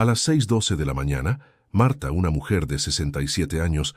A las 6:12 de la mañana, Marta, una mujer de 67 años,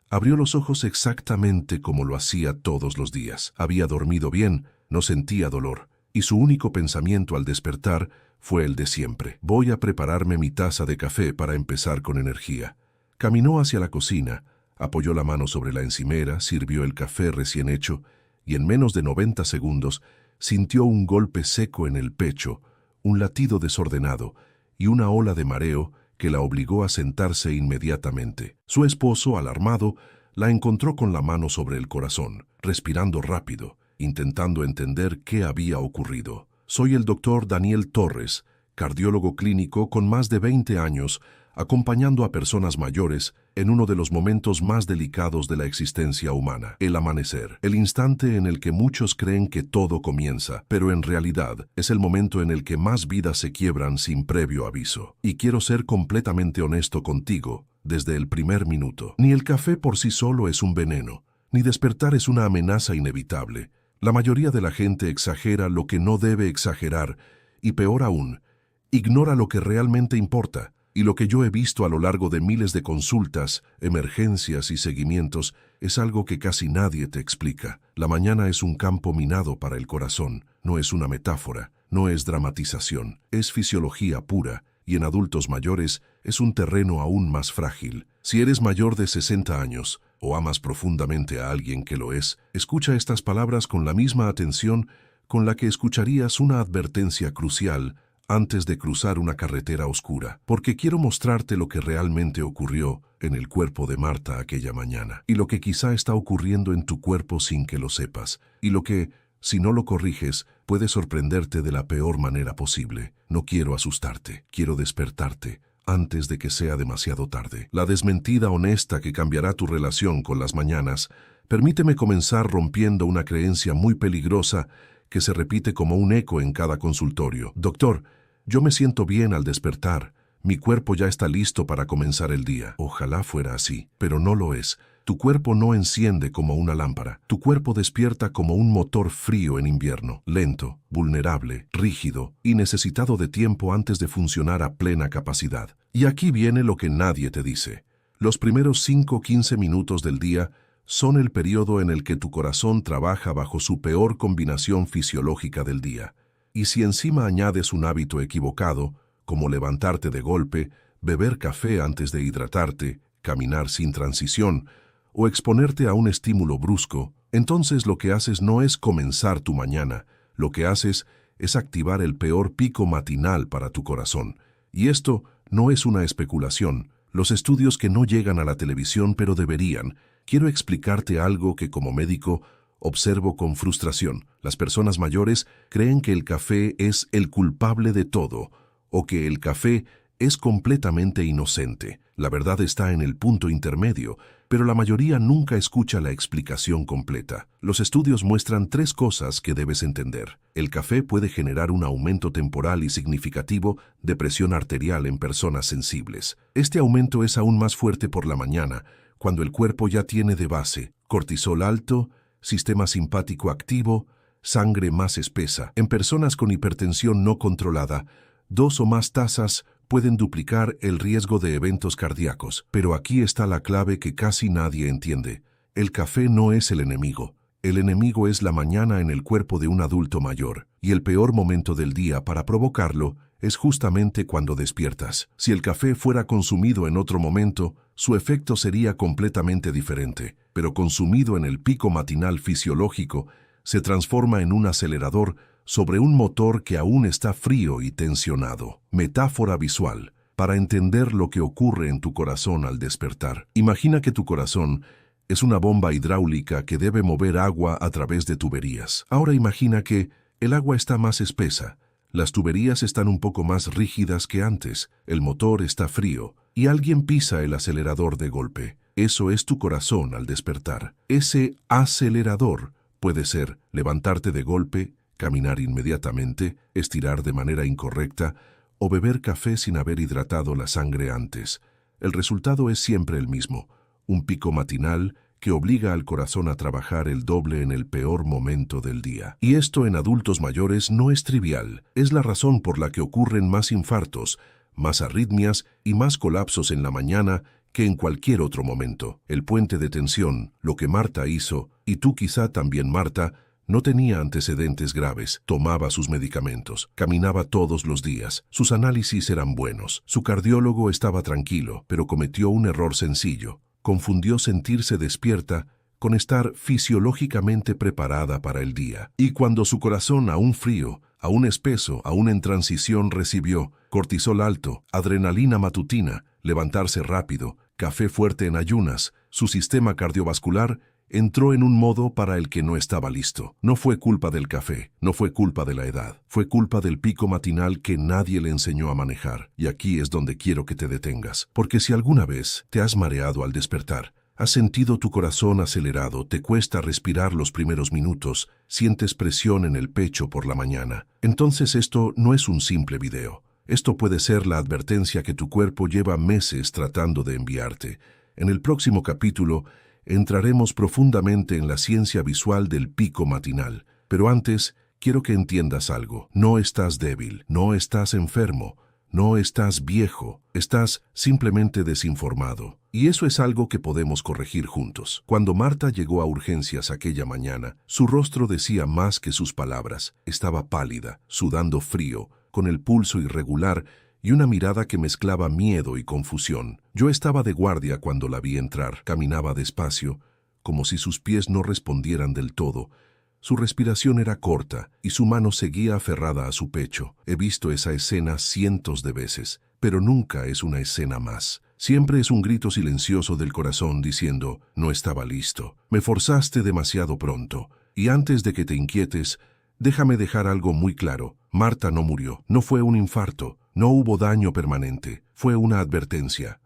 abrió los ojos exactamente como lo hacía todos los días. Había dormido bien, no sentía dolor, y su único pensamiento al despertar fue el de siempre. Voy a prepararme mi taza de café para empezar con energía. Caminó hacia la cocina, apoyó la mano sobre la encimera, sirvió el café recién hecho, y en menos de 90 segundos sintió un golpe seco en el pecho, un latido desordenado y una ola de mareo que la obligó a sentarse inmediatamente. Su esposo, alarmado, la encontró con la mano sobre el corazón, respirando rápido, intentando entender qué había ocurrido. Soy el doctor Daniel Torres, cardiólogo clínico con más de 20 años, acompañando a personas mayores en uno de los momentos más delicados de la existencia humana, el amanecer, el instante en el que muchos creen que todo comienza, pero en realidad es el momento en el que más vidas se quiebran sin previo aviso. Y quiero ser completamente honesto contigo desde el primer minuto. Ni el café por sí solo es un veneno, ni despertar es una amenaza inevitable. La mayoría de la gente exagera lo que no debe exagerar y, peor aún, ignora lo que realmente importa. Y lo que yo he visto a lo largo de miles de consultas, emergencias y seguimientos es algo que casi nadie te explica. La mañana es un campo minado para el corazón, no es una metáfora, no es dramatización, es fisiología pura, y en adultos mayores es un terreno aún más frágil. Si eres mayor de 60 años o amas profundamente a alguien que lo es, escucha estas palabras con la misma atención con la que escucharías una advertencia crucial antes de cruzar una carretera oscura, porque quiero mostrarte lo que realmente ocurrió en el cuerpo de Marta aquella mañana, y lo que quizá está ocurriendo en tu cuerpo sin que lo sepas, y lo que, si no lo corriges, puede sorprenderte de la peor manera posible. No quiero asustarte, quiero despertarte antes de que sea demasiado tarde. La desmentida honesta que cambiará tu relación con las mañanas. Permíteme comenzar rompiendo una creencia muy peligrosa que se repite como un eco en cada consultorio. Doctor, yo me siento bien al despertar. Mi cuerpo ya está listo para comenzar el día. Ojalá fuera así, pero no lo es. Tu cuerpo no enciende como una lámpara. Tu cuerpo despierta como un motor frío en invierno, lento, vulnerable, rígido y necesitado de tiempo antes de funcionar a plena capacidad. Y aquí viene lo que nadie te dice. Los primeros 5 o 15 minutos del día son el periodo en el que tu corazón trabaja bajo su peor combinación fisiológica del día. Y si encima añades un hábito equivocado, como levantarte de golpe, beber café antes de hidratarte, caminar sin transición o exponerte a un estímulo brusco, entonces lo que haces no es comenzar tu mañana, lo que haces es activar el peor pico matinal para tu corazón. Y esto no es una especulación. Los estudios que no llegan a la televisión pero deberían. Quiero explicarte algo que como médico observo con frustración. Las personas mayores creen que el café es el culpable de todo o que el café es completamente inocente. La verdad está en el punto intermedio, pero la mayoría nunca escucha la explicación completa. Los estudios muestran 3 cosas que debes entender. El café puede generar un aumento temporal y significativo de presión arterial en personas sensibles. Este aumento es aún más fuerte por la mañana, cuando el cuerpo ya tiene de base cortisol alto, sistema simpático activo, sangre más espesa. En personas con hipertensión no controlada, 2 o más tazas pueden duplicar el riesgo de eventos cardíacos. Pero aquí está la clave que casi nadie entiende. El café no es el enemigo. El enemigo es la mañana en el cuerpo de un adulto mayor. Y el peor momento del día para provocarlo es justamente cuando despiertas. Si el café fuera consumido en otro momento, su efecto sería completamente diferente. Pero consumido en el pico matinal fisiológico, se transforma en un acelerador sobre un motor que aún está frío y tensionado. Metáfora visual, para entender lo que ocurre en tu corazón al despertar. Imagina que tu corazón es una bomba hidráulica que debe mover agua a través de tuberías. Ahora imagina que el agua está más espesa, las tuberías están un poco más rígidas que antes, el motor está frío y alguien pisa el acelerador de golpe. Eso es tu corazón al despertar. Ese acelerador puede ser levantarte de golpe, caminar inmediatamente, estirar de manera incorrecta o beber café sin haber hidratado la sangre antes. El resultado es siempre el mismo, un pico matinal que obliga al corazón a trabajar el doble en el peor momento del día. Y esto en adultos mayores no es trivial, es la razón por la que ocurren más infartos, más arritmias y más colapsos en la mañana que en cualquier otro momento. El puente de tensión, lo que Marta hizo, y tú quizá también Marta, no tenía antecedentes graves, tomaba sus medicamentos, caminaba todos los días, sus análisis eran buenos, su cardiólogo estaba tranquilo, pero cometió un error sencillo. Confundió sentirse despierta con estar fisiológicamente preparada para el día. Y cuando su corazón, aún frío, aún espeso, aún en transición, recibió cortisol alto, adrenalina matutina, levantarse rápido, café fuerte en ayunas, su sistema cardiovascular entró en un modo para el que no estaba listo. No fue culpa del café, no fue culpa de la edad, fue culpa del pico matinal que nadie le enseñó a manejar. Y aquí es donde quiero que te detengas, porque si alguna vez te has mareado al despertar, has sentido tu corazón acelerado, te cuesta respirar los primeros minutos, sientes presión en el pecho por la mañana, entonces esto no es un simple video. Esto puede ser la advertencia que tu cuerpo lleva meses tratando de enviarte. En el próximo capítulo entraremos profundamente en la ciencia visual del pico matinal. Pero antes, quiero que entiendas algo. No estás débil, no estás enfermo, no estás viejo, estás simplemente desinformado. Y eso es algo que podemos corregir juntos. Cuando Marta llegó a urgencias aquella mañana, su rostro decía más que sus palabras. Estaba pálida, sudando frío, con el pulso irregular y una mirada que mezclaba miedo y confusión. Yo estaba de guardia cuando la vi entrar. Caminaba despacio, como si sus pies no respondieran del todo. Su respiración era corta y su mano seguía aferrada a su pecho. He visto esa escena cientos de veces, pero nunca es una escena más. Siempre es un grito silencioso del corazón diciendo, no estaba listo, me forzaste demasiado pronto. Y antes de que te inquietes, déjame dejar algo muy claro. Marta no murió, no fue un infarto, no hubo daño permanente. Fue una advertencia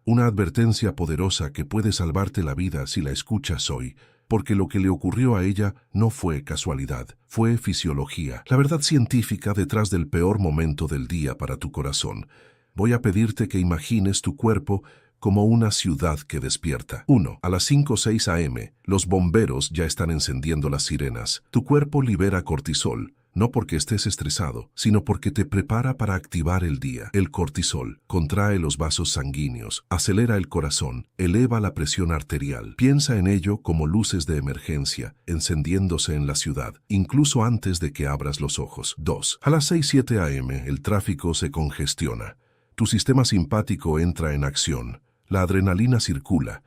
poderosa que puede salvarte la vida si la escuchas hoy. Porque lo que le ocurrió a ella no fue casualidad, fue fisiología, la verdad científica detrás del peor momento del día para tu corazón. Voy a pedirte que imagines tu cuerpo como una ciudad que despierta. 1. A las 5:06 a.m., los bomberos ya están encendiendo las sirenas. Tu cuerpo libera cortisol, no porque estés estresado, sino porque te prepara para activar el día. El cortisol contrae los vasos sanguíneos, acelera el corazón, eleva la presión arterial. Piensa en ello como luces de emergencia, encendiéndose en la ciudad, incluso antes de que abras los ojos. 2. A las 6:07 a.m., el tráfico se congestiona. Tu sistema simpático entra en acción. La adrenalina circula.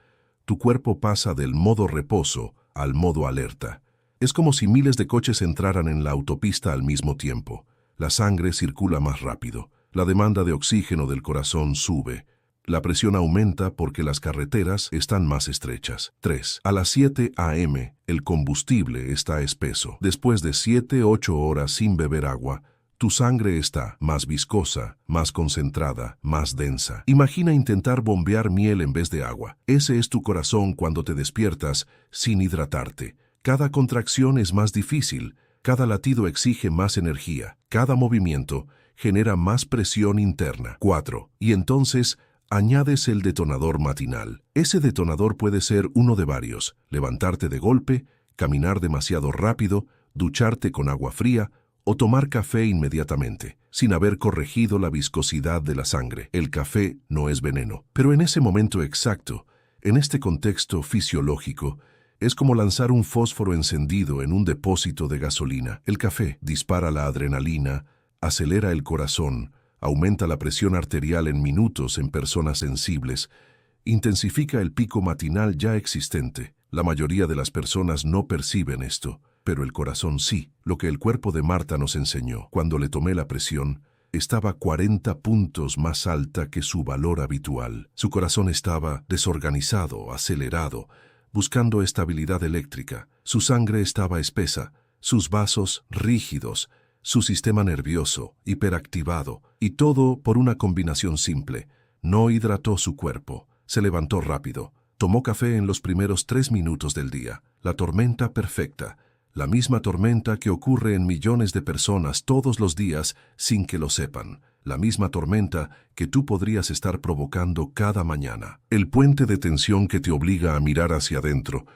Tu cuerpo pasa del modo reposo al modo alerta. Es como si miles de coches entraran en la autopista al mismo tiempo. La sangre circula más rápido. La demanda de oxígeno del corazón sube. La presión aumenta porque las carreteras están más estrechas. 3. A las 7 a.m., el combustible está espeso. Después de 7-8 horas sin beber agua, tu sangre está más viscosa, más concentrada, más densa. Imagina intentar bombear miel en vez de agua. Ese es tu corazón cuando te despiertas sin hidratarte. Cada contracción es más difícil, cada latido exige más energía, cada movimiento genera más presión interna. 4. Y entonces añades el detonador matinal. Ese detonador puede ser uno de varios: levantarte de golpe, caminar demasiado rápido, ducharte con agua fría o tomar café inmediatamente, sin haber corregido la viscosidad de la sangre. El café no es veneno, pero en ese momento exacto, en este contexto fisiológico, es como lanzar un fósforo encendido en un depósito de gasolina. El café dispara la adrenalina, acelera el corazón, aumenta la presión arterial en minutos en personas sensibles, intensifica el pico matinal ya existente. La mayoría de las personas no perciben esto, pero el corazón sí. Lo que el cuerpo de Marta nos enseñó. Cuando le tomé la presión, estaba 40 puntos más alta que su valor habitual. Su corazón estaba desorganizado, acelerado, buscando estabilidad eléctrica. Su sangre estaba espesa, sus vasos rígidos, su sistema nervioso hiperactivado, y todo por una combinación simple. No hidrató su cuerpo. Se levantó rápido. Tomó café en los primeros 3 minutos del día. La tormenta perfecta. La misma tormenta que ocurre en millones de personas todos los días sin que lo sepan. La misma tormenta que tú podrías estar provocando cada mañana. El puente de tensión que te obliga a mirar hacia adentro.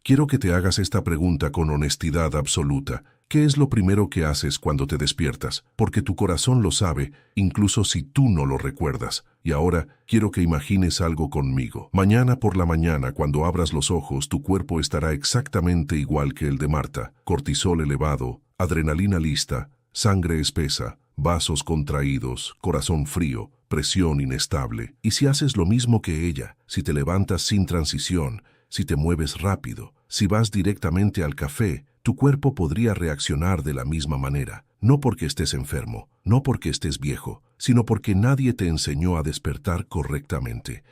Quiero que te hagas esta pregunta con honestidad absoluta. ¿Qué es lo primero que haces cuando te despiertas? Porque tu corazón lo sabe, incluso si tú no lo recuerdas. Y ahora quiero que imagines algo conmigo. Mañana por la mañana, cuando abras los ojos, tu cuerpo estará exactamente igual que el de Marta. Cortisol elevado, adrenalina lista, sangre espesa, vasos contraídos, corazón frío, presión inestable. Y si haces lo mismo que ella, si te levantas sin transición, si te mueves rápido, si vas directamente al café, tu cuerpo podría reaccionar de la misma manera, no porque estés enfermo, no porque estés viejo, sino porque nadie te enseñó a despertar correctamente.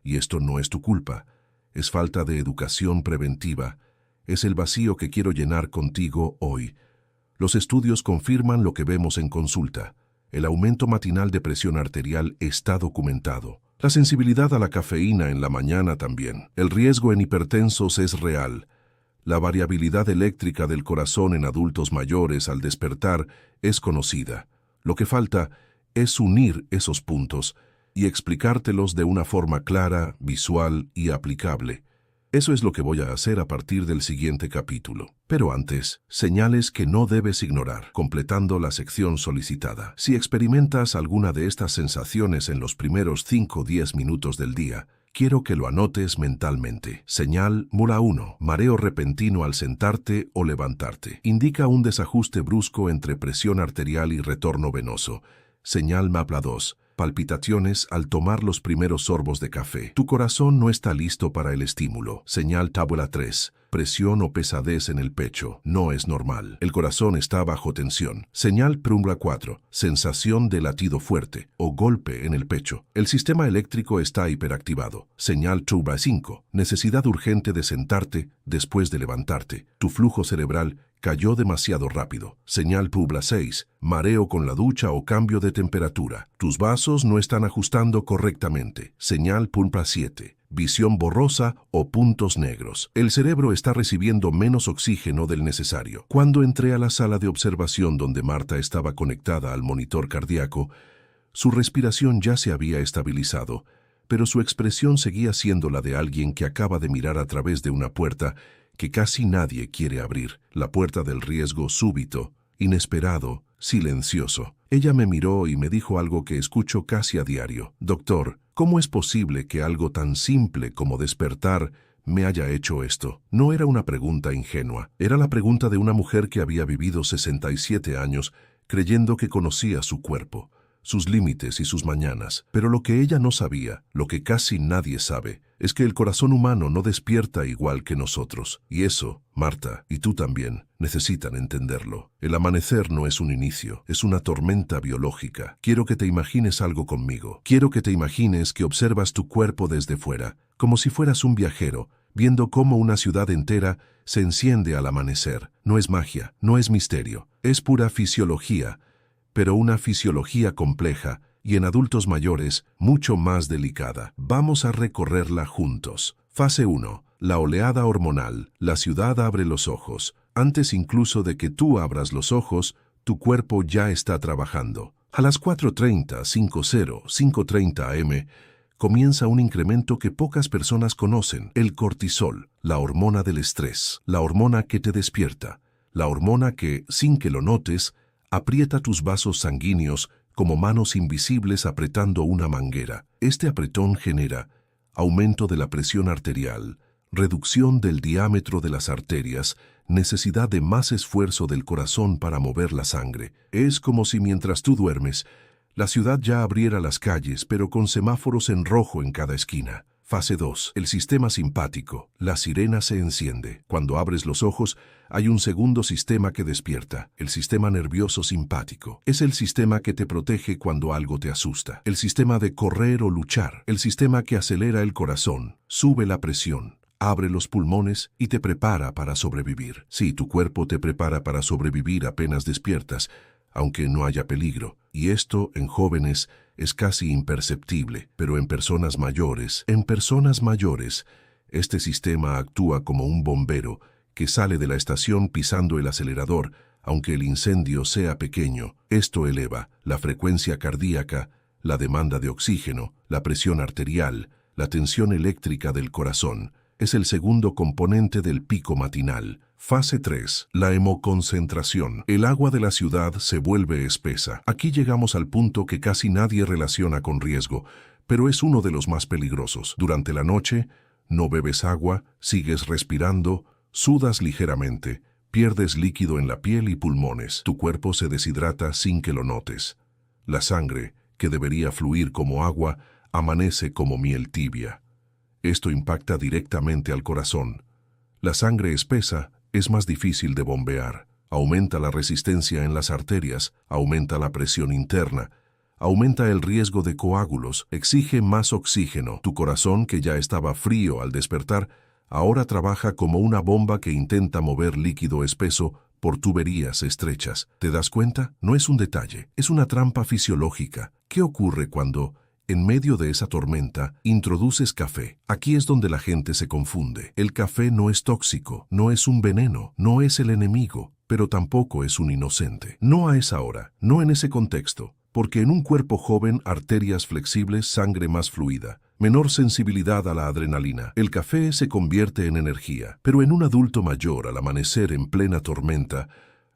Y esto no es tu culpa, es falta de educación preventiva, es el vacío que quiero llenar contigo hoy. Los estudios confirman lo que vemos en consulta. El aumento matinal de presión arterial está documentado. La sensibilidad a la cafeína en la mañana también. El riesgo en hipertensos es real. La variabilidad eléctrica del corazón en adultos mayores al despertar es conocida. Lo que falta es unir esos puntos y explicártelos de una forma clara, visual y aplicable. Eso es lo que voy a hacer a partir del siguiente capítulo. Pero antes, señales que no debes ignorar, completando la sección solicitada. Si experimentas alguna de estas sensaciones en los primeros 5 o 10 minutos del día, quiero que lo anotes mentalmente. Señal MULA 1. Mareo repentino al sentarte o levantarte. Indica un desajuste brusco entre presión arterial y retorno venoso. Señal MAPLA 2. Palpitaciones al tomar los primeros sorbos de café. Tu corazón no está listo para el estímulo. Señal tabla 3. Presión o pesadez en el pecho. No es normal. El corazón está bajo tensión. Señal PRUMBA 4. Sensación de latido fuerte o golpe en el pecho. El sistema eléctrico está hiperactivado. Señal TRUBA 5. Necesidad urgente de sentarte después de levantarte. Tu flujo cerebral cayó demasiado rápido. Señal PUBLA 6. Mareo con la ducha o cambio de temperatura. Tus vasos no están ajustando correctamente. Señal PULPA 7. Visión borrosa o puntos negros. El cerebro está recibiendo menos oxígeno del necesario. Cuando entré a la sala de observación donde Marta estaba conectada al monitor cardíaco, su respiración ya se había estabilizado, pero su expresión seguía siendo la de alguien que acaba de mirar a través de una puerta que casi nadie quiere abrir, la puerta del riesgo súbito, inesperado, silencioso. Ella me miró y me dijo algo que escucho casi a diario. Doctor, ¿cómo es posible que algo tan simple como despertar me haya hecho esto? No era una pregunta ingenua, era la pregunta de una mujer que había vivido 67 años creyendo que conocía su cuerpo, sus límites y sus mañanas. Pero lo que ella no sabía, lo que casi nadie sabe, es que el corazón humano no despierta igual que nosotros. Y eso, Marta, y tú también, necesitan entenderlo. El amanecer no es un inicio, es una tormenta biológica. Quiero que te imagines algo conmigo. Quiero que te imagines que observas tu cuerpo desde fuera, como si fueras un viajero, viendo cómo una ciudad entera se enciende al amanecer. No es magia, no es misterio, es pura fisiología, pero una fisiología compleja y en adultos mayores mucho más delicada. Vamos a recorrerla juntos. Fase 1. La oleada hormonal. La ciudad abre los ojos. Antes incluso de que tú abras los ojos, tu cuerpo ya está trabajando. A las 4:30, 5:0, 5:30 am, comienza un incremento que pocas personas conocen, el cortisol, la hormona del estrés, la hormona que te despierta, la hormona que, sin que lo notes, aprieta tus vasos sanguíneos como manos invisibles apretando una manguera. Este apretón genera aumento de la presión arterial, reducción del diámetro de las arterias, necesidad de más esfuerzo del corazón para mover la sangre. Es como si mientras tú duermes, la ciudad ya abriera las calles, pero con semáforos en rojo en cada esquina. Fase 2. El sistema simpático. La sirena se enciende. Cuando abres los ojos, hay un segundo sistema que despierta, el sistema nervioso simpático. Es el sistema que te protege cuando algo te asusta. El sistema de correr o luchar. El sistema que acelera el corazón, sube la presión, abre los pulmones y te prepara para sobrevivir. Sí, tu cuerpo te prepara para sobrevivir apenas despiertas, aunque no haya peligro. Y esto, en jóvenes, es casi imperceptible, pero en personas mayores, este sistema actúa como un bombero que sale de la estación pisando el acelerador, aunque el incendio sea pequeño. Esto eleva la frecuencia cardíaca, la demanda de oxígeno, la presión arterial, la tensión eléctrica del corazón. Es el segundo componente del pico matinal. Fase 3. La hemoconcentración. El agua de la ciudad se vuelve espesa. Aquí llegamos al punto que casi nadie relaciona con riesgo, pero es uno de los más peligrosos. Durante la noche, no bebes agua, sigues respirando, sudas ligeramente, pierdes líquido en la piel y pulmones. Tu cuerpo se deshidrata sin que lo notes. La sangre, que debería fluir como agua, amanece como miel tibia. Esto impacta directamente al corazón. La sangre espesa es más difícil de bombear. Aumenta la resistencia en las arterias, aumenta la presión interna, aumenta el riesgo de coágulos, exige más oxígeno. Tu corazón, que ya estaba frío al despertar, ahora trabaja como una bomba que intenta mover líquido espeso por tuberías estrechas. ¿Te das cuenta? No es un detalle, es una trampa fisiológica. ¿Qué ocurre cuando, en medio de esa tormenta, introduces café? Aquí es donde la gente se confunde. El café no es tóxico, no es un veneno, no es el enemigo, pero tampoco es un inocente. No a esa hora, no en ese contexto, porque en un cuerpo joven, arterias flexibles, sangre más fluida, menor sensibilidad a la adrenalina. El café se convierte en energía, pero en un adulto mayor, al amanecer en plena tormenta,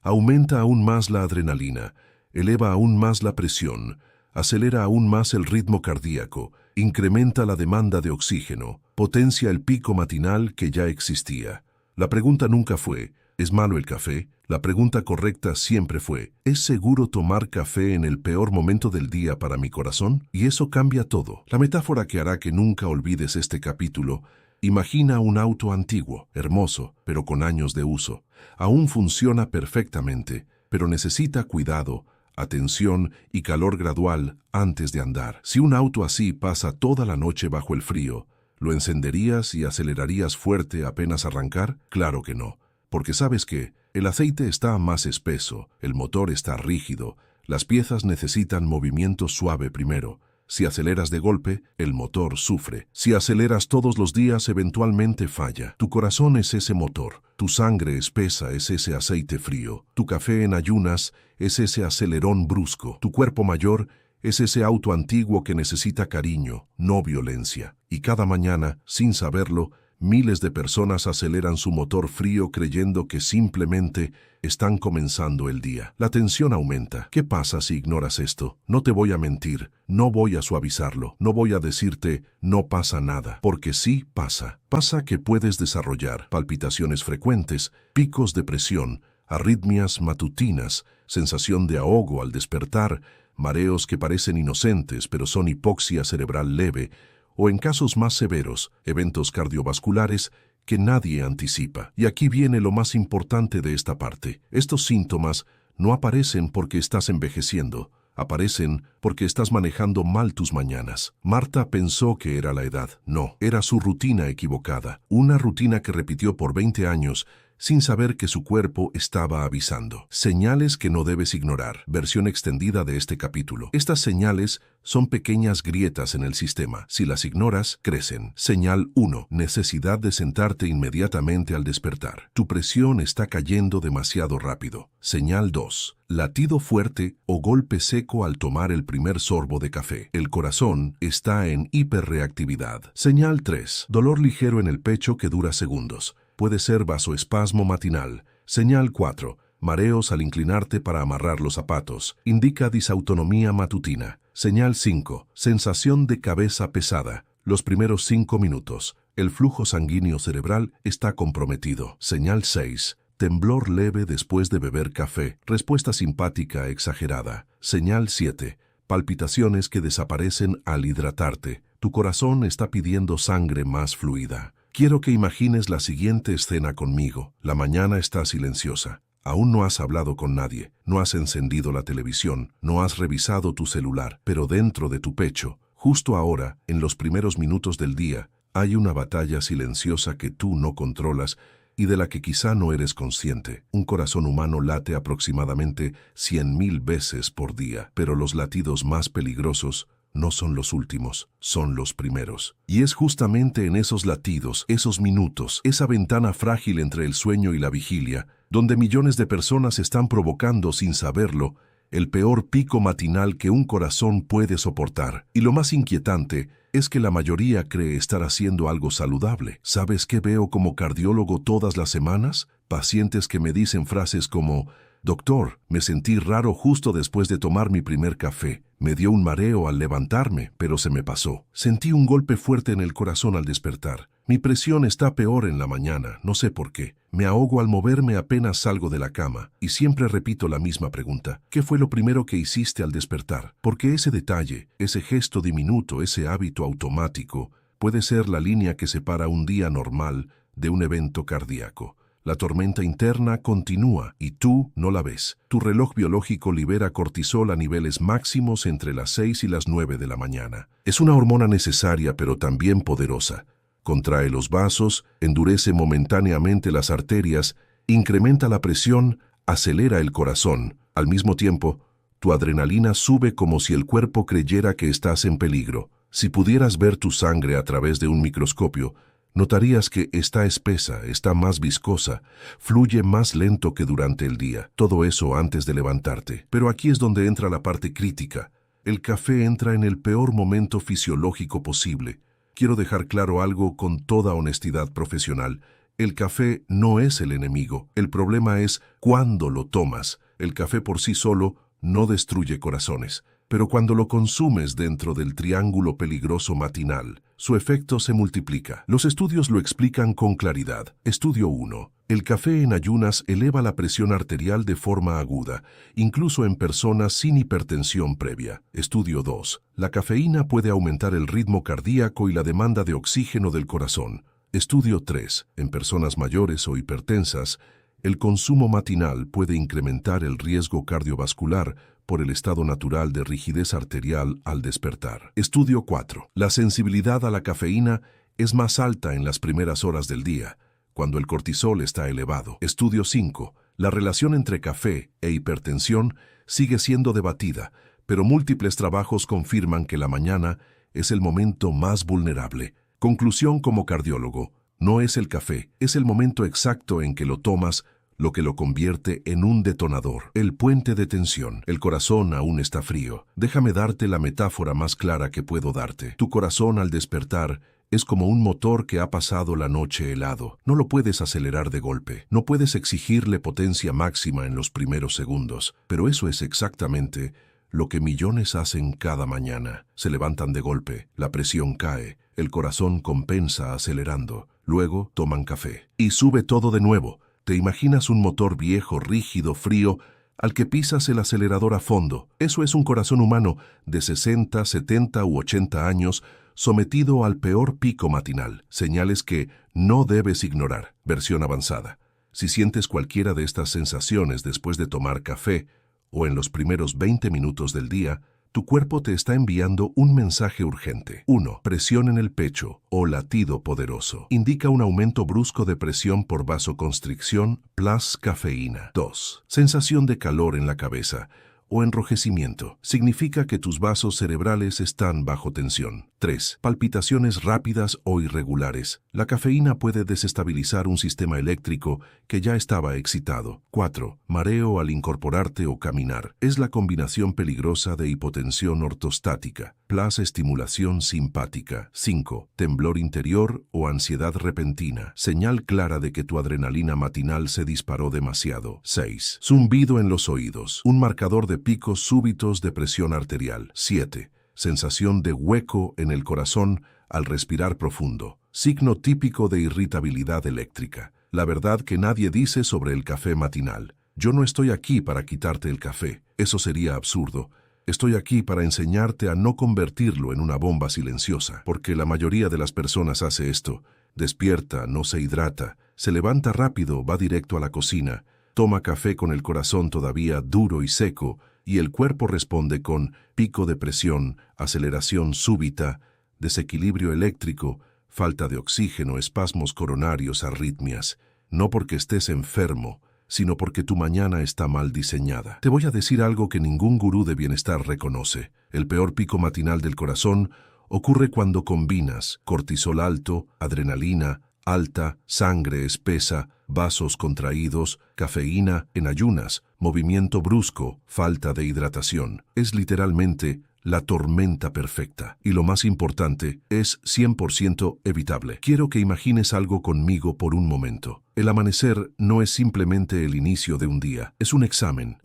aumenta aún más la adrenalina, eleva aún más la presión, acelera aún más el ritmo cardíaco, incrementa la demanda de oxígeno, potencia el pico matinal que ya existía. La pregunta nunca fue, ¿es malo el café? La pregunta correcta siempre fue, ¿es seguro tomar café en el peor momento del día para mi corazón? Y eso cambia todo. La metáfora que hará que nunca olvides este capítulo: imagina un auto antiguo, hermoso, pero con años de uso. Aún funciona perfectamente, pero necesita cuidado, atención y calor gradual antes de andar. Si un auto así pasa toda la noche bajo el frío, ¿lo encenderías y acelerarías fuerte apenas arrancar? Claro que no, porque sabes que el aceite está más espeso, el motor está rígido, las piezas necesitan movimiento suave primero. Si aceleras de golpe, el motor sufre. Si aceleras todos los días, eventualmente falla. Tu corazón es ese motor, tu sangre espesa es ese aceite frío, tu café en ayunas es ese acelerón brusco, tu cuerpo mayor es ese auto antiguo que necesita cariño, no violencia. Y cada mañana, sin saberlo, miles de personas aceleran su motor frío creyendo que simplemente están comenzando el día. La tensión aumenta. ¿Qué pasa si ignoras esto? No te voy a mentir, no voy a suavizarlo, no voy a decirte no pasa nada, porque sí pasa. Pasa que puedes desarrollar palpitaciones frecuentes, picos de presión, arritmias matutinas, sensación de ahogo al despertar, mareos que parecen inocentes pero son hipoxia cerebral leve, o en casos más severos, eventos cardiovasculares que nadie anticipa. Y aquí viene lo más importante de esta parte. Estos síntomas no aparecen porque estás envejeciendo, aparecen porque estás manejando mal tus mañanas. Marta pensó que era la edad. No, era su rutina equivocada. Una rutina que repitió por 20 años sin saber que su cuerpo estaba avisando. Señales que no debes ignorar. Versión extendida de este capítulo. Estas señales son pequeñas grietas en el sistema. Si las ignoras, crecen. Señal 1. Necesidad de sentarte inmediatamente al despertar. Tu presión está cayendo demasiado rápido. Señal 2. Latido fuerte o golpe seco al tomar el primer sorbo de café. El corazón está en hiperreactividad. Señal 3. Dolor ligero en el pecho que dura segundos. Puede ser vasoespasmo matinal. Señal 4. Mareos al inclinarte para amarrar los zapatos. Indica disautonomía matutina. Señal 5. Sensación de cabeza pesada. Los primeros 5 minutos. El flujo sanguíneo cerebral está comprometido. Señal 6. Temblor leve después de beber café. Respuesta simpática exagerada. Señal 7. Palpitaciones que desaparecen al hidratarte. Tu corazón está pidiendo sangre más fluida. Quiero que imagines la siguiente escena conmigo. La mañana está silenciosa. Aún no has hablado con nadie, no has encendido la televisión, no has revisado tu celular, pero dentro de tu pecho, justo ahora, en los primeros minutos del día, hay una batalla silenciosa que tú no controlas y de la que quizá no eres consciente. Un corazón humano late aproximadamente 100,000 veces por día, pero los latidos más peligrosos no son los últimos, son los primeros. Y es justamente en esos latidos, esos minutos, esa ventana frágil entre el sueño y la vigilia, donde millones de personas están provocando sin saberlo el peor pico matinal que un corazón puede soportar. Y lo más inquietante es que la mayoría cree estar haciendo algo saludable. ¿Sabes qué veo como cardiólogo todas las semanas? Pacientes que me dicen frases como: «Doctor, me sentí raro justo después de tomar mi primer café. Me dio un mareo al levantarme, pero se me pasó. Sentí un golpe fuerte en el corazón al despertar. Mi presión está peor en la mañana, no sé por qué. Me ahogo al moverme apenas salgo de la cama. Y siempre repito la misma pregunta: ¿qué fue lo primero que hiciste al despertar? Porque ese detalle, ese gesto diminuto, ese hábito automático, puede ser la línea que separa un día normal de un evento cardíaco. La tormenta interna continúa y tú no la ves. Tu reloj biológico libera cortisol a niveles máximos entre las 6 y las 9 de la mañana. Es una hormona necesaria pero también poderosa. Contrae los vasos, endurece momentáneamente las arterias, incrementa la presión, acelera el corazón. Al mismo tiempo, tu adrenalina sube como si el cuerpo creyera que estás en peligro. Si pudieras ver tu sangre a través de un microscopio, notarías que está espesa, está más viscosa, fluye más lento que durante el día. Todo eso antes de levantarte. Pero aquí es donde entra la parte crítica. El café entra en el peor momento fisiológico posible. Quiero dejar claro algo con toda honestidad profesional. El café no es el enemigo. El problema es cuándo lo tomas. El café por sí solo no destruye corazones. Pero cuando lo consumes dentro del triángulo peligroso matinal, su efecto se multiplica. Los estudios lo explican con claridad. Estudio 1. El café en ayunas eleva la presión arterial de forma aguda, incluso en personas sin hipertensión previa. Estudio 2. La cafeína puede aumentar el ritmo cardíaco y la demanda de oxígeno del corazón. Estudio 3. En personas mayores o hipertensas, el consumo matinal puede incrementar el riesgo cardiovascular por el estado natural de rigidez arterial al despertar. Estudio 4. La sensibilidad a la cafeína es más alta en las primeras horas del día, cuando el cortisol está elevado. Estudio 5. La relación entre café e hipertensión sigue siendo debatida, pero múltiples trabajos confirman que la mañana es el momento más vulnerable. Conclusión como cardiólogo: no es el café, es el momento exacto en que lo tomas lo que lo convierte en un detonador. El puente de tensión. El corazón aún está frío. Déjame darte la metáfora más clara que puedo darte. Tu corazón al despertar es como un motor que ha pasado la noche helado. No lo puedes acelerar de golpe. No puedes exigirle potencia máxima en los primeros segundos. Pero eso es exactamente lo que millones hacen cada mañana. Se levantan de golpe, la presión cae, el corazón compensa acelerando. Luego toman café. Y sube todo de nuevo. Te imaginas un motor viejo, rígido, frío, al que pisas el acelerador a fondo. Eso es un corazón humano de 60, 70 u 80 años sometido al peor pico matinal. Señales que no debes ignorar. Versión avanzada. Si sientes cualquiera de estas sensaciones después de tomar café o en los primeros 20 minutos del día, tu cuerpo te está enviando un mensaje urgente. 1. Presión en el pecho o latido poderoso. Indica un aumento brusco de presión por vasoconstricción plus cafeína. 2. Sensación de calor en la cabeza o enrojecimiento. Significa que tus vasos cerebrales están bajo tensión. 3. Palpitaciones rápidas o irregulares. La cafeína puede desestabilizar un sistema eléctrico que ya estaba excitado. 4. Mareo al incorporarte o caminar. Es la combinación peligrosa de hipotensión ortostática plus estimulación simpática. 5. Temblor interior o ansiedad repentina. Señal clara de que tu adrenalina matinal se disparó demasiado. 6. Zumbido en los oídos. Un marcador de picos súbitos de presión arterial. 7. Sensación de hueco en el corazón al respirar profundo. Signo típico de irritabilidad eléctrica. La verdad que nadie dice sobre el café matinal. Yo no estoy aquí para quitarte el café. Eso sería absurdo. Estoy aquí para enseñarte a no convertirlo en una bomba silenciosa, porque la mayoría de las personas hace esto. Despierta, no se hidrata, se levanta rápido, va directo a la cocina, toma café con el corazón todavía duro y seco, y el cuerpo responde con pico de presión, aceleración súbita, desequilibrio eléctrico, falta de oxígeno, espasmos coronarios, arritmias. No porque estés enfermo, sino porque tu mañana está mal diseñada. Te voy a decir algo que ningún gurú de bienestar reconoce. El peor pico matinal del corazón ocurre cuando combinas cortisol alto, adrenalina alta, sangre espesa, vasos contraídos, cafeína en ayunas, movimiento brusco, falta de hidratación. Es literalmente la tormenta perfecta. Y lo más importante, es 100% evitable. Quiero que imagines algo conmigo por un momento. El amanecer no es simplemente el inicio de un día, es un examen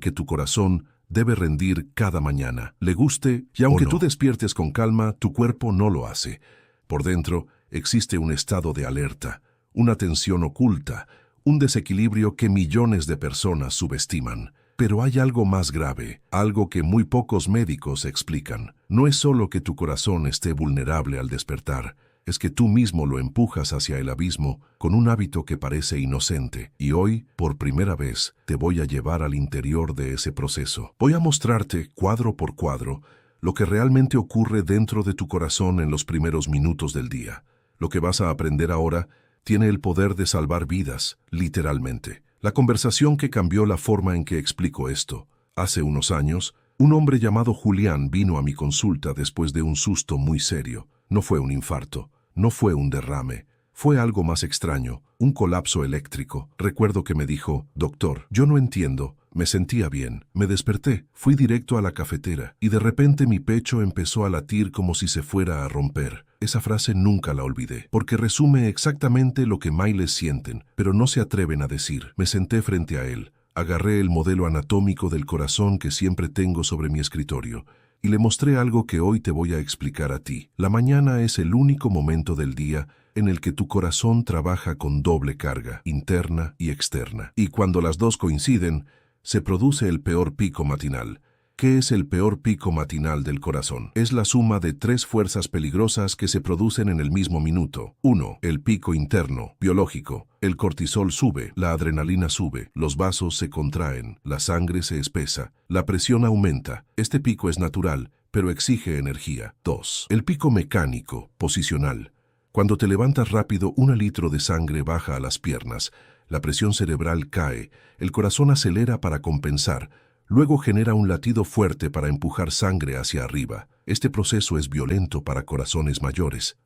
que tu corazón debe rendir cada mañana, le guste y aunque tú despiertes con calma, tu cuerpo no lo hace. Por dentro existe un estado de alerta, una tensión oculta, un desequilibrio que millones de personas subestiman. Pero hay algo más grave, algo que muy pocos médicos explican. No es solo que tu corazón esté vulnerable al despertar, es que tú mismo lo empujas hacia el abismo con un hábito que parece inocente. Y hoy, por primera vez, te voy a llevar al interior de ese proceso. Voy a mostrarte, cuadro por cuadro, lo que realmente ocurre dentro de tu corazón en los primeros minutos del día. Lo que vas a aprender ahora tiene el poder de salvar vidas, literalmente. La conversación que cambió la forma en que explico esto. Hace unos años, un hombre llamado Julián vino a mi consulta después de un susto muy serio. No fue un infarto, no fue un derrame, fue algo más extraño, un colapso eléctrico. Recuerdo que me dijo, doctor, yo no entiendo. Me sentía bien, me desperté, fui directo a la cafetera y de repente mi pecho empezó a latir como si se fuera a romper. Esa frase nunca la olvidé, porque resume exactamente lo que miles sienten, pero no se atreven a decir. Me senté frente a él, agarré el modelo anatómico del corazón que siempre tengo sobre mi escritorio y le mostré algo que hoy te voy a explicar a ti. La mañana es el único momento del día en el que tu corazón trabaja con doble carga, interna y externa. Y cuando las dos coinciden, se produce el peor pico matinal. ¿Qué es el peor pico matinal del corazón? Es la suma de tres fuerzas peligrosas que se producen en el mismo minuto. 1. El pico interno, biológico. El cortisol sube, la adrenalina sube, los vasos se contraen, la sangre se espesa, la presión aumenta. Este pico es natural, pero exige energía. 2. El pico mecánico, posicional. Cuando te levantas rápido, 1 litro de sangre baja a las piernas, la presión cerebral cae, el corazón acelera para compensar, luego genera un latido fuerte para empujar sangre hacia arriba. Este proceso es violento para corazones mayores.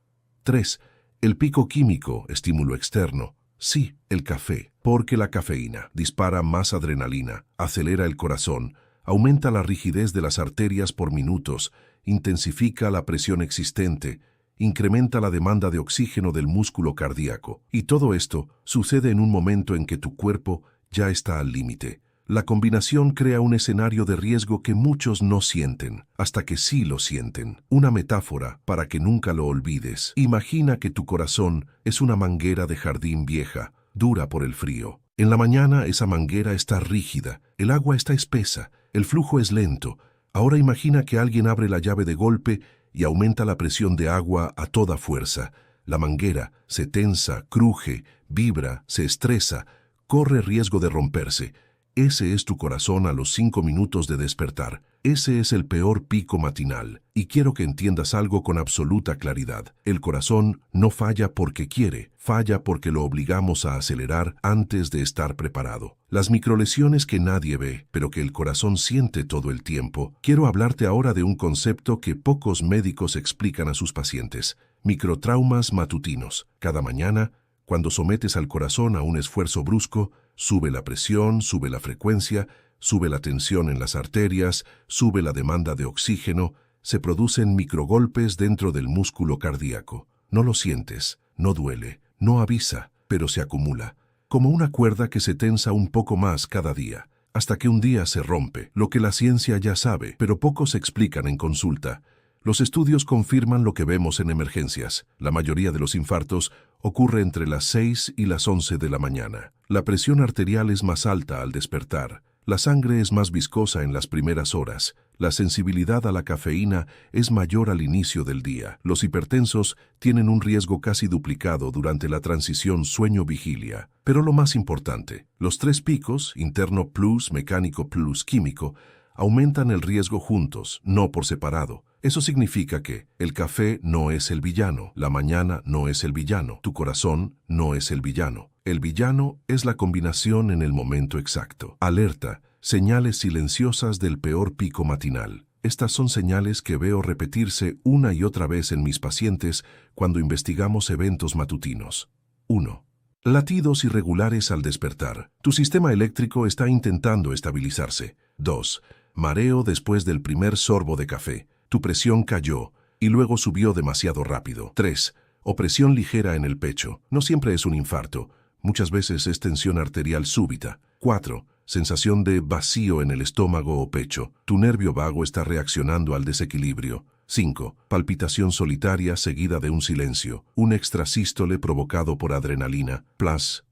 3. El pico químico, estímulo externo. Sí, el café, porque la cafeína dispara más adrenalina, acelera el corazón, aumenta la rigidez de las arterias por minutos, intensifica la presión existente, incrementa la demanda de oxígeno del músculo cardíaco. Y todo esto sucede en un momento en que tu cuerpo ya está al límite. La combinación crea un escenario de riesgo que muchos no sienten, hasta que sí lo sienten. Una metáfora para que nunca lo olvides. Imagina que tu corazón es una manguera de jardín vieja, dura por el frío. En la mañana esa manguera está rígida, el agua está espesa, el flujo es lento. Ahora imagina que alguien abre la llave de golpe y aumenta la presión de agua a toda fuerza. La manguera se tensa, cruje, vibra, se estresa, corre riesgo de romperse. Ese es tu corazón a los 5 minutos de despertar. Ese es el peor pico matinal. Y quiero que entiendas algo con absoluta claridad. El corazón no falla porque quiere, falla porque lo obligamos a acelerar antes de estar preparado. Las microlesiones que nadie ve, pero que el corazón siente todo el tiempo. Quiero hablarte ahora de un concepto que pocos médicos explican a sus pacientes. Microtraumas matutinos. Cada mañana, cuando sometes al corazón a un esfuerzo brusco, sube la presión, sube la frecuencia, sube la tensión en las arterias, sube la demanda de oxígeno, se producen microgolpes dentro del músculo cardíaco. No lo sientes, no duele, no avisa, pero se acumula, como una cuerda que se tensa un poco más cada día, hasta que un día se rompe, lo que la ciencia ya sabe, pero pocos explican en consulta. Los estudios confirman lo que vemos en emergencias. La mayoría de los infartos ocurre entre las 6 y las 11 de la mañana. La presión arterial es más alta al despertar. La sangre es más viscosa en las primeras horas. La sensibilidad a la cafeína es mayor al inicio del día. Los hipertensos tienen un riesgo casi duplicado durante la transición sueño-vigilia. Pero lo más importante, los 3 picos, interno plus, mecánico plus, químico, aumentan el riesgo juntos, no por separado. Eso significa que el café no es el villano, la mañana no es el villano, tu corazón no es el villano. El villano es la combinación en el momento exacto. Alerta, señales silenciosas del peor pico matinal. Estas son señales que veo repetirse una y otra vez en mis pacientes cuando investigamos eventos matutinos. 1. Latidos irregulares al despertar. Tu sistema eléctrico está intentando estabilizarse. 2. Mareo después del primer sorbo de café. Tu presión cayó y luego subió demasiado rápido. 3. Opresión ligera en el pecho. No siempre es un infarto. Muchas veces es tensión arterial súbita. 4. Sensación de vacío en el estómago o pecho. Tu nervio vago está reaccionando al desequilibrio. 5. Palpitación solitaria seguida de un silencio. Un extrasístole provocado por adrenalina.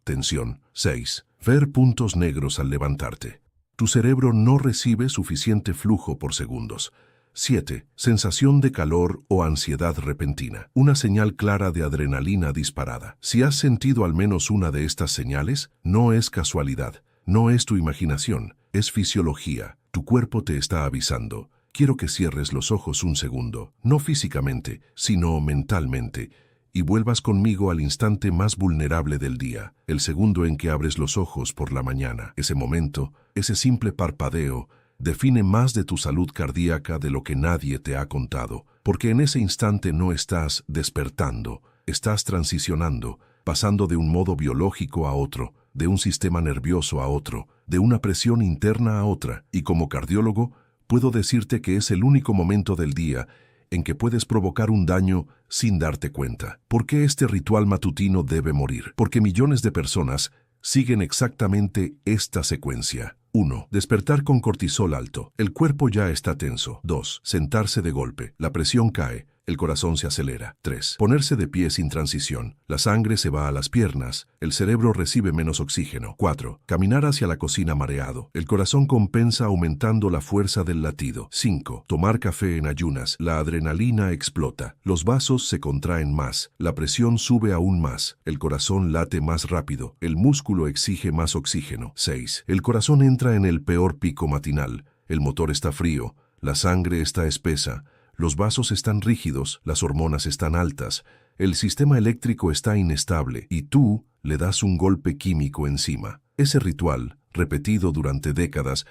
Tensión. 6. Ver puntos negros al levantarte. Tu cerebro no recibe suficiente flujo por segundos. 7. Sensación de calor o ansiedad repentina. Una señal clara de adrenalina disparada. Si has sentido al menos una de estas señales, no es casualidad, no es tu imaginación, es fisiología. Tu cuerpo te está avisando. Quiero que cierres los ojos un segundo, no físicamente, sino mentalmente, y vuelvas conmigo al instante más vulnerable del día, el segundo en que abres los ojos por la mañana. Ese momento, ese simple parpadeo, define más de tu salud cardíaca de lo que nadie te ha contado, porque en ese instante no estás despertando, estás transicionando, pasando de un modo biológico a otro, de un sistema nervioso a otro, de una presión interna a otra, y como cardiólogo, puedo decirte que es el único momento del día en que puedes provocar un daño sin darte cuenta. ¿Por qué este ritual matutino debe morir? Porque millones de personas siguen exactamente esta secuencia. 1. Despertar con cortisol alto. El cuerpo ya está tenso. 2. Sentarse de golpe. La presión cae. El corazón se acelera. 3. Ponerse de pie sin transición. La sangre se va a las piernas. El cerebro recibe menos oxígeno. 4. Caminar hacia la cocina mareado. El corazón compensa aumentando la fuerza del latido. 5. Tomar café en ayunas. La adrenalina explota. Los vasos se contraen más. La presión sube aún más. El corazón late más rápido. El músculo exige más oxígeno. 6. El corazón entra en el peor pico matinal. El motor está frío. La sangre está espesa. Los vasos están rígidos, las hormonas están altas, el sistema eléctrico está inestable y tú le das un golpe químico encima. Ese ritual, repetido durante décadas,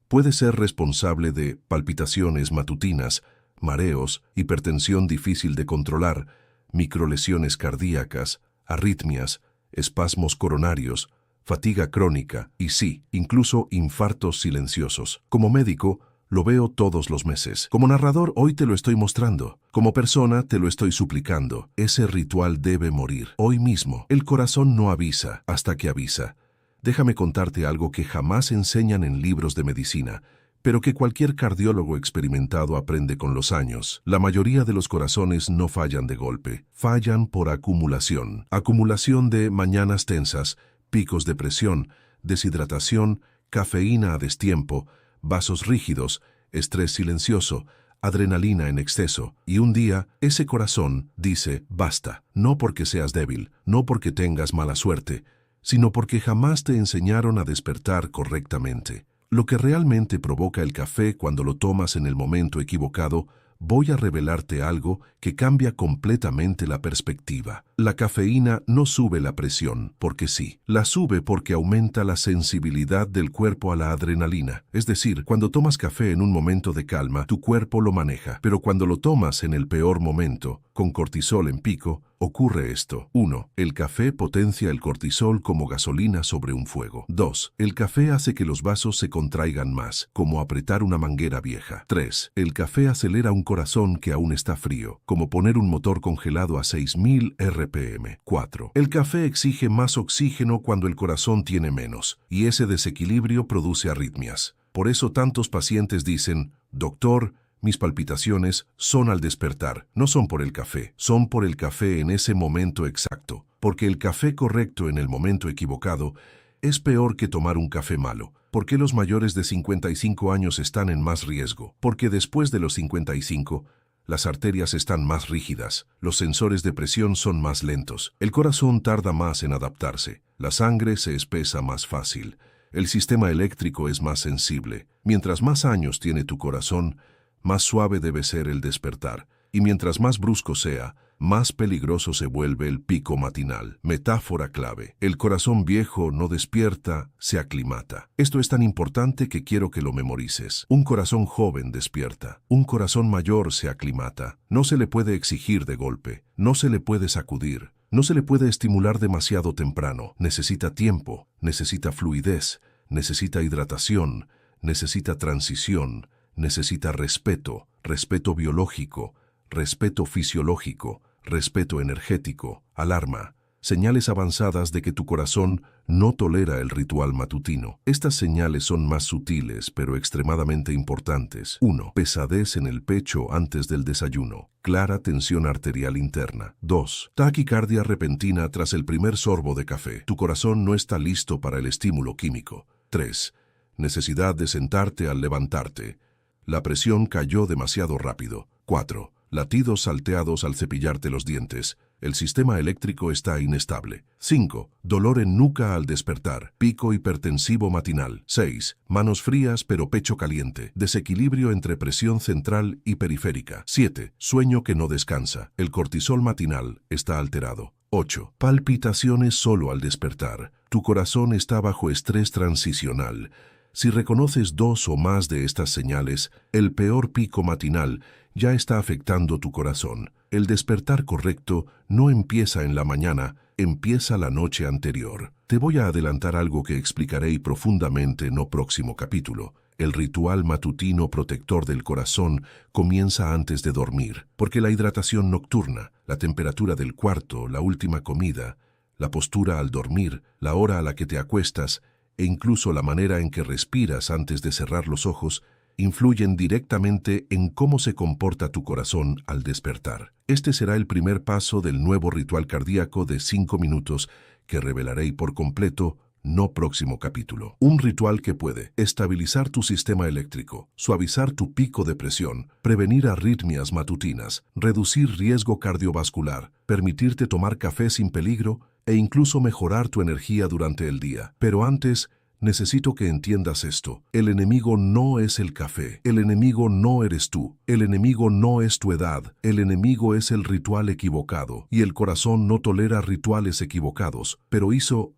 puede ser responsable de palpitaciones matutinas, mareos, hipertensión difícil de controlar, microlesiones cardíacas, arritmias, espasmos coronarios, fatiga crónica y sí, incluso infartos silenciosos. Como médico, lo veo todos los meses. Como narrador, hoy te lo estoy mostrando. Como persona, te lo estoy suplicando. Ese ritual debe morir. Hoy mismo. El corazón no avisa hasta que avisa. Déjame contarte algo que jamás enseñan en libros de medicina, pero que cualquier cardiólogo experimentado aprende con los años. La mayoría de los corazones no fallan de golpe. Fallan por acumulación. Acumulación de mañanas tensas, picos de presión, deshidratación, cafeína a destiempo, vasos rígidos, estrés silencioso, adrenalina en exceso, y un día ese corazón dice basta, no porque seas débil, no porque tengas mala suerte, sino porque jamás te enseñaron a despertar correctamente. Lo que realmente provoca el café cuando lo tomas en el momento equivocado, voy a revelarte algo que cambia completamente la perspectiva. La cafeína no sube la presión, porque sí. La sube porque aumenta la sensibilidad del cuerpo a la adrenalina. Es decir, cuando tomas café en un momento de calma, tu cuerpo lo maneja. Pero cuando lo tomas en el peor momento, con cortisol en pico, ocurre esto. 1. El café potencia el cortisol como gasolina sobre un fuego. 2. El café hace que los vasos se contraigan más, como apretar una manguera vieja. 3. El café acelera un corazón que aún está frío, como poner un motor congelado a 6000 RPM. 4. El café exige más oxígeno cuando el corazón tiene menos, y ese desequilibrio produce arritmias. Por eso tantos pacientes dicen, doctor, mis palpitaciones son al despertar, no son por el café, son por el café en ese momento exacto, porque el café correcto en el momento equivocado es peor que tomar un café malo. ¿Por qué los mayores de 55 años están en más riesgo? Porque después de los 55, las arterias están más rígidas, los sensores de presión son más lentos, el corazón tarda más en adaptarse, la sangre se espesa más fácil, el sistema eléctrico es más sensible. Mientras más años tiene tu corazón, más suave debe ser el despertar, y mientras más brusco sea, más peligroso se vuelve el pico matinal. Metáfora clave. El corazón viejo no despierta, se aclimata. Esto es tan importante que quiero que lo memorices. Un corazón joven despierta. Un corazón mayor se aclimata. No se le puede exigir de golpe. No se le puede sacudir. No se le puede estimular demasiado temprano. Necesita tiempo, necesita fluidez, necesita hidratación, necesita transición, necesita respeto, respeto biológico, respeto fisiológico, respeto energético, alarma, señales avanzadas de que tu corazón no tolera el ritual matutino. Estas señales son más sutiles, pero extremadamente importantes. 1. Pesadez en el pecho antes del desayuno. Clara tensión arterial interna. 2. Taquicardia repentina tras el primer sorbo de café. Tu corazón no está listo para el estímulo químico. 3. Necesidad de sentarte al levantarte. La presión cayó demasiado rápido. 4. Latidos salteados al cepillarte los dientes. El sistema eléctrico está inestable. 5. Dolor en nuca al despertar. Pico hipertensivo matinal. 6. Manos frías pero pecho caliente. Desequilibrio entre presión central y periférica. 7. Sueño que no descansa. El cortisol matinal está alterado. 8. Palpitaciones solo al despertar. Tu corazón está bajo estrés transicional. Si reconoces 2 o más de estas señales, el peor pico matinal ya está afectando tu corazón. El despertar correcto no empieza en la mañana, empieza la noche anterior. Te voy a adelantar algo que explicaré profundamente en el próximo capítulo. El ritual matutino protector del corazón comienza antes de dormir, porque la hidratación nocturna, la temperatura del cuarto, la última comida, la postura al dormir, la hora a la que te acuestas, e incluso la manera en que respiras antes de cerrar los ojos, influyen directamente en cómo se comporta tu corazón al despertar. Este será el primer paso del nuevo ritual cardíaco de 5 minutos que revelaré por completo no próximo capítulo. Un ritual que puede estabilizar tu sistema eléctrico, suavizar tu pico de presión, prevenir arritmias matutinas, reducir riesgo cardiovascular, permitirte tomar café sin peligro e incluso mejorar tu energía durante el día. Pero antes, necesito que entiendas esto. El enemigo no es el café. El enemigo no eres tú. El enemigo no es tu edad. El enemigo es el ritual equivocado. Y el corazón no tolera rituales equivocados. Pero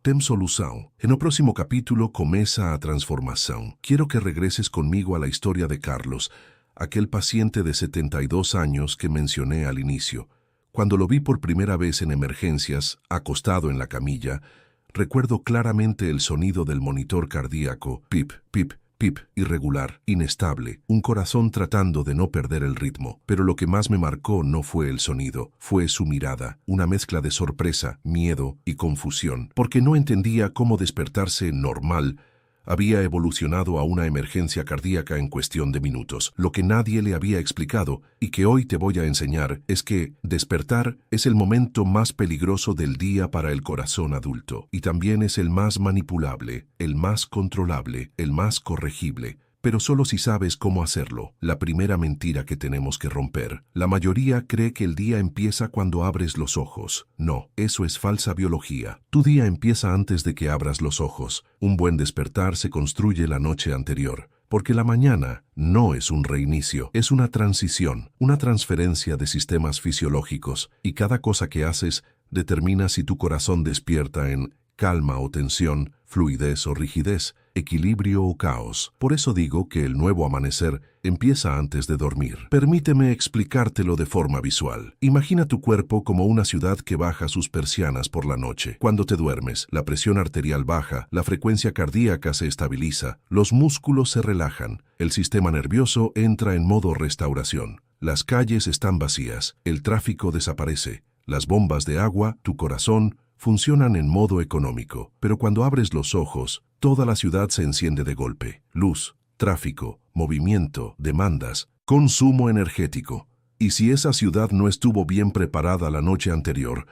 tem solução. En el próximo capítulo comienza a transformación. Quiero que regreses conmigo a la historia de Carlos, aquel paciente de 72 años que mencioné al inicio. Cuando lo vi por primera vez en emergencias, acostado en la camilla, recuerdo claramente el sonido del monitor cardíaco, pip, pip, pip, irregular, inestable, un corazón tratando de no perder el ritmo. Pero lo que más me marcó no fue el sonido, fue su mirada, una mezcla de sorpresa, miedo y confusión, porque no entendía cómo despertarse normal había evolucionado a una emergencia cardíaca en cuestión de minutos. Lo que nadie le había explicado y que hoy te voy a enseñar es que despertar es el momento más peligroso del día para el corazón adulto y también es el más manipulable, el más controlable, el más corregible. Pero solo si sabes cómo hacerlo. La primera mentira que tenemos que romper. La mayoría cree que el día empieza cuando abres los ojos. No, eso es falsa biología. Tu día empieza antes de que abras los ojos. Un buen despertar se construye la noche anterior. Porque la mañana no es un reinicio, es una transición, una transferencia de sistemas fisiológicos. Y cada cosa que haces determina si tu corazón despierta en calma o tensión, fluidez o rigidez, equilibrio o caos. Por eso digo que el nuevo amanecer empieza antes de dormir. Permíteme explicártelo de forma visual. Imagina tu cuerpo como una ciudad que baja sus persianas por la noche. Cuando te duermes, la presión arterial baja, la frecuencia cardíaca se estabiliza, los músculos se relajan, el sistema nervioso entra en modo restauración. Las calles están vacías, el tráfico desaparece, las bombas de agua, tu corazón, funcionan en modo económico, pero cuando abres los ojos, toda la ciudad se enciende de golpe. Luz, tráfico, movimiento, demandas, consumo energético. Y si esa ciudad no estuvo bien preparada la noche anterior,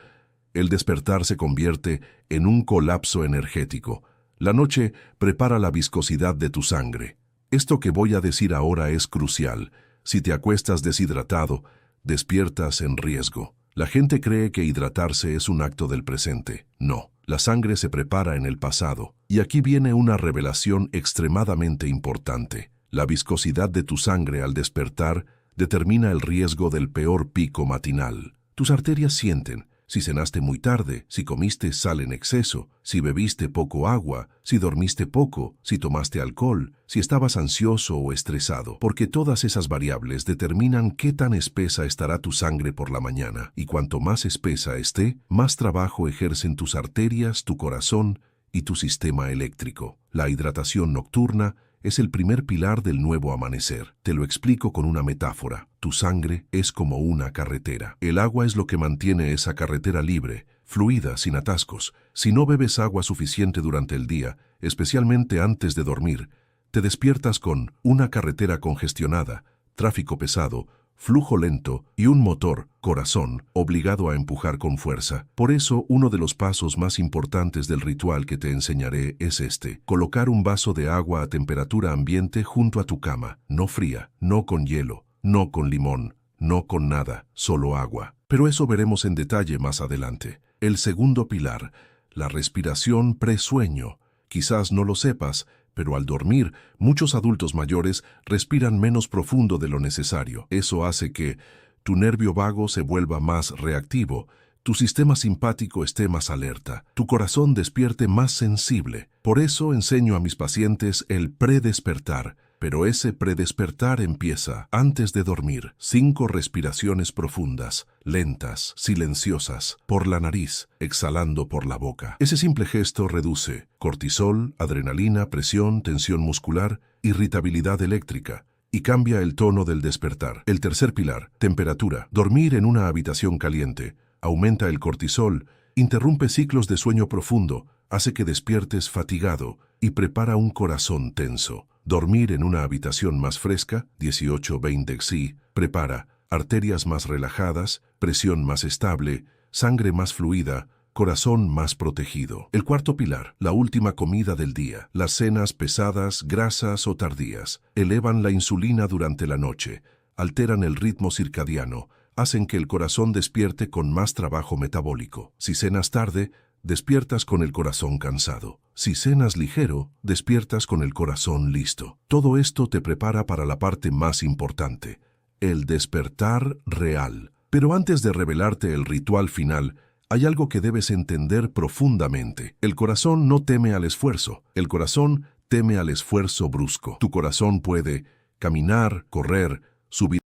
el despertar se convierte en un colapso energético. La noche prepara la viscosidad de tu sangre. Esto que voy a decir ahora es crucial. Si te acuestas deshidratado, despiertas en riesgo. La gente cree que hidratarse es un acto del presente. No, la sangre se prepara en el pasado. Y aquí viene una revelación extremadamente importante. La viscosidad de tu sangre al despertar determina el riesgo del peor pico matinal. Tus arterias sienten, si cenaste muy tarde, si comiste sal en exceso, si bebiste poco agua, si dormiste poco, si tomaste alcohol, si estabas ansioso o estresado, porque todas esas variables determinan qué tan espesa estará tu sangre por la mañana, y cuanto más espesa esté, más trabajo ejercen tus arterias, tu corazón y tu sistema eléctrico. La hidratación nocturna es el primer pilar del nuevo amanecer. Te lo explico con una metáfora. Tu sangre es como una carretera. El agua es lo que mantiene esa carretera libre, fluida, sin atascos. Si no bebes agua suficiente durante el día, especialmente antes de dormir, te despiertas con una carretera congestionada, tráfico pesado, flujo lento y un motor, corazón, obligado a empujar con fuerza. Por eso, uno de los pasos más importantes del ritual que te enseñaré es este: colocar un vaso de agua a temperatura ambiente junto a tu cama, no fría, no con hielo, no con limón, no con nada, solo agua. Pero eso veremos en detalle más adelante. El segundo pilar, la respiración presueño. Quizás no lo sepas, pero al dormir, muchos adultos mayores respiran menos profundo de lo necesario. Eso hace que tu nervio vago se vuelva más reactivo, tu sistema simpático esté más alerta, tu corazón despierte más sensible. Por eso enseño a mis pacientes el predespertar, pero ese predespertar empieza antes de dormir. 5 respiraciones profundas, lentas, silenciosas, por la nariz, exhalando por la boca. Ese simple gesto reduce cortisol, adrenalina, presión, tensión muscular, irritabilidad eléctrica y cambia el tono del despertar. El tercer pilar, temperatura. Dormir en una habitación caliente aumenta el cortisol, interrumpe ciclos de sueño profundo, hace que despiertes fatigado y prepara un corazón tenso. Dormir en una habitación más fresca, 18-20 Xi, prepara arterias más relajadas, presión más estable, sangre más fluida, corazón más protegido. El cuarto pilar, la última comida del día. Las cenas pesadas, grasas o tardías elevan la insulina durante la noche, alteran el ritmo circadiano, hacen que el corazón despierte con más trabajo metabólico. Si cenas tarde, despiertas con el corazón cansado. Si cenas ligero, despiertas con el corazón listo. Todo esto te prepara para la parte más importante, el despertar real. Pero antes de revelarte el ritual final, hay algo que debes entender profundamente. El corazón no teme al esfuerzo. El corazón teme al esfuerzo brusco. Tu corazón puede caminar, correr, subir